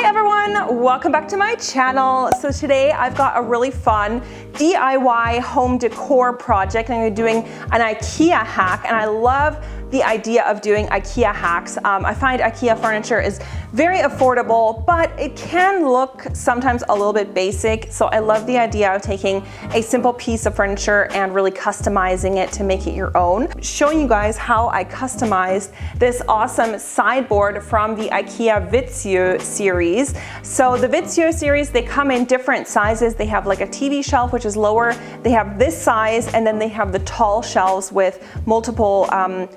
Hi everyone, welcome back to my channel. So today I've got a really fun DIY home decor project. I'm doing an IKEA hack, and I love the idea of doing IKEA hacks. I find IKEA furniture is very affordable, but it can look sometimes a little bit basic. So I love the idea of taking a simple piece of furniture and really customizing it to make it your own. Showing you guys how I customized this awesome sideboard from the IKEA VITTSJÖ series. So the VITTSJÖ series, they come in different sizes. They have like a TV shelf, which is lower. They have this size, and then they have the tall shelves with multiple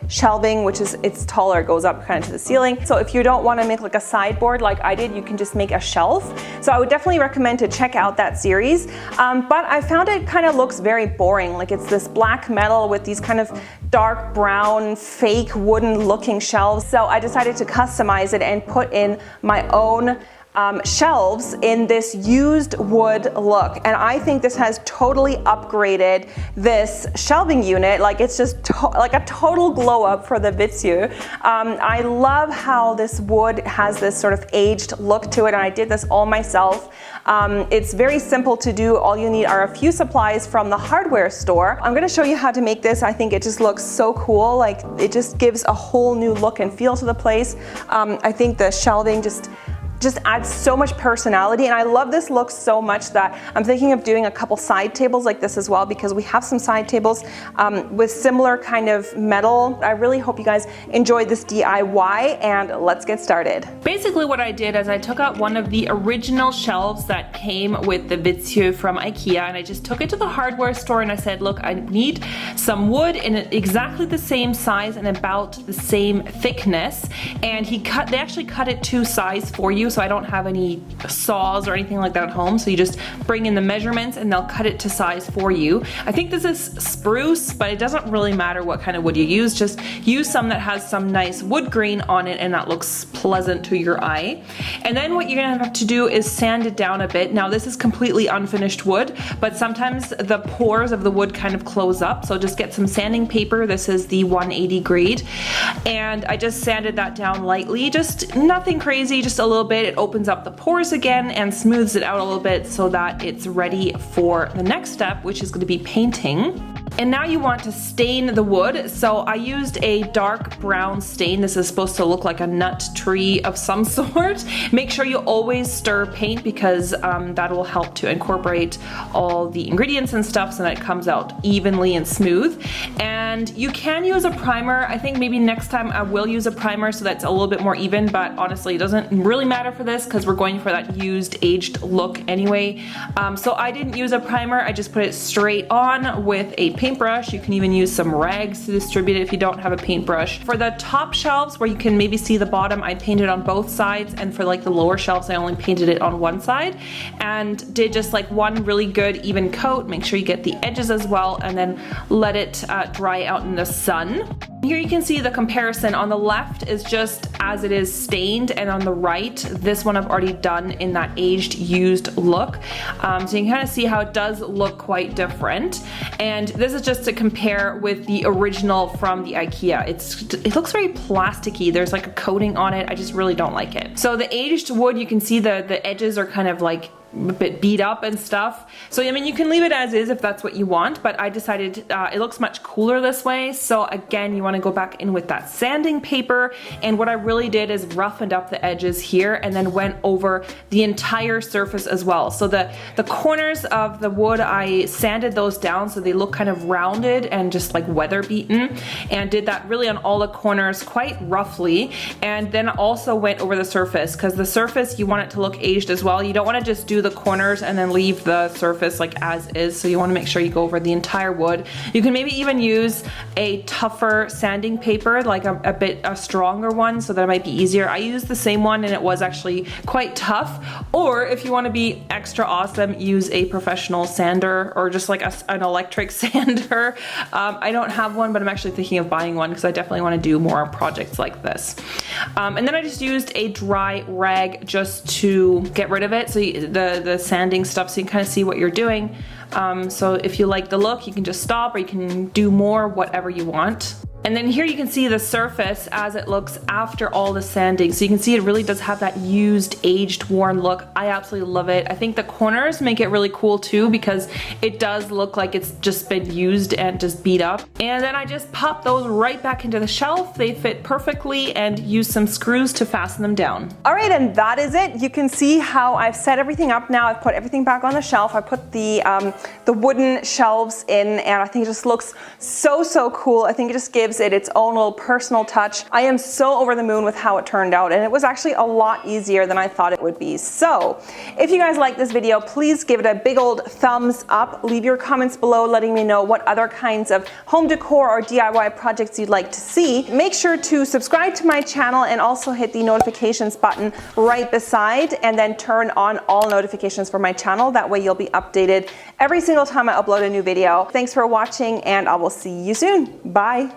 shelving, which is, it's taller, it goes up kind of to the ceiling. So if you don't want to make like a sideboard like I did, you can just make a shelf. So I would definitely recommend to check out that series. But I found it kind of looks very boring. Like it's this black metal with these kind of dark brown, fake wooden looking shelves. So I decided to customize it and put in my own shelves in this used wood look, and I think this has totally upgraded this shelving unit. Like it's just like a total glow up for the VITTSJÖ. I love how this wood has this sort of aged look to it, and I did this all myself. It's very simple to do. All you need are a few supplies from the hardware store. I'm going to show you how to make this. I think it just looks so cool. Like it just gives a whole new look and feel to the place. I think the shelving just adds so much personality, and I love this look so much that I'm thinking of doing a couple side tables like this as well, because we have some side tables with similar kind of metal. I really hope you guys enjoyed this DIY, and let's get started. Basically what I did is I took out one of the original shelves that came with the VITTSJÖ from IKEA, and I just took it to the hardware store and I said, look, I need some wood in exactly the same size and about the same thickness, and they actually cut it to size for you. So I don't have any saws or anything like that at home, so you just bring in the measurements and they'll cut it to size for you. I think this is spruce, but it doesn't really matter what kind of wood you use. Just use some that has some nice wood grain on it and that looks pleasant to your eye. And then what you're gonna have to do is sand it down a bit. Now this is completely unfinished wood, but sometimes the pores of the wood kind of close up, so just get some sanding paper. This is the 180 grade, and I just sanded that down lightly, just nothing crazy, just a little bit. It opens up the pores again and smooths it out a little bit so that it's ready for the next step, which is going to be painting. And now you want to stain the wood. So I used a dark brown stain. This is supposed to look like a nut tree of some sort. Make sure you always stir paint, because that will help to incorporate all the ingredients and stuff so that it comes out evenly and smooth. And you can use a primer. I think maybe next time I will use a primer so that's a little bit more even, but honestly it doesn't really matter for this because we're going for that used, aged look anyway. So I didn't use a primer. I just put it straight on with a paintbrush. You can even use some rags to distribute it if you don't have a paintbrush. For the top shelves where you can maybe see the bottom, I painted on both sides, and for like the lower shelves I only painted it on one side and did just like one really good even coat. Make sure you get the edges as well, and then let it dry out in the sun. Here you can see the comparison. On the left is just as it is stained, and on the right, this one I've already done in that aged, used look. So you can kind of see how it does look quite different. And this is just to compare with the original from the IKEA. It looks very plasticky. There's like a coating on it. I just really don't like it. So the aged wood, you can see the edges are kind of like a bit beat up and stuff. So I mean, you can leave it as is if that's what you want, but I decided it looks much cooler this way. So again, you want to go back in with that sanding paper, and what I really did is roughened up the edges here and then went over the entire surface as well. So the corners of the wood, I sanded those down so they look kind of rounded and just like weather beaten, and did that really on all the corners quite roughly, and then also went over the surface, because the surface you want it to look aged as well. You don't want to just do the corners and then leave the surface like as is, so you want to make sure you go over the entire wood. You can maybe even use a tougher sanding paper, like a stronger one, so that it might be easier. I used the same one and it was actually quite tough. Or if you want to be extra awesome, use a professional sander, or just like an electric sander. I don't have one, but I'm actually thinking of buying one because I definitely want to do more projects like this. And then I just used a dry rag just to get rid of it, so the sanding stuff, so you can kind of see what you're doing. So if you like the look, you can just stop, or you can do more, whatever you want. And then here you can see the surface as it looks after all the sanding. So you can see it really does have that used, aged, worn look. I absolutely love it. I think the corners make it really cool too because it does look like it's just been used and just beat up. And then I just pop those right back into the shelf. They fit perfectly and use some screws to fasten them down. All right, and that is it. You can see how I've set everything up now. I've put everything back on the shelf. I put the wooden shelves in, and I think it just looks so cool. I think it just gives it its own little personal touch. I am so over the moon with how it turned out, and it was actually a lot easier than I thought it would be. So if you guys like this video, please give it a big old thumbs up. Leave your comments below letting me know what other kinds of home decor or DIY projects you'd like to see. Make sure to subscribe to my channel and also hit the notifications button right beside, and then turn on all notifications for my channel. That way you'll be updated every single time I upload a new video. Thanks for watching, and I will see you soon. Bye.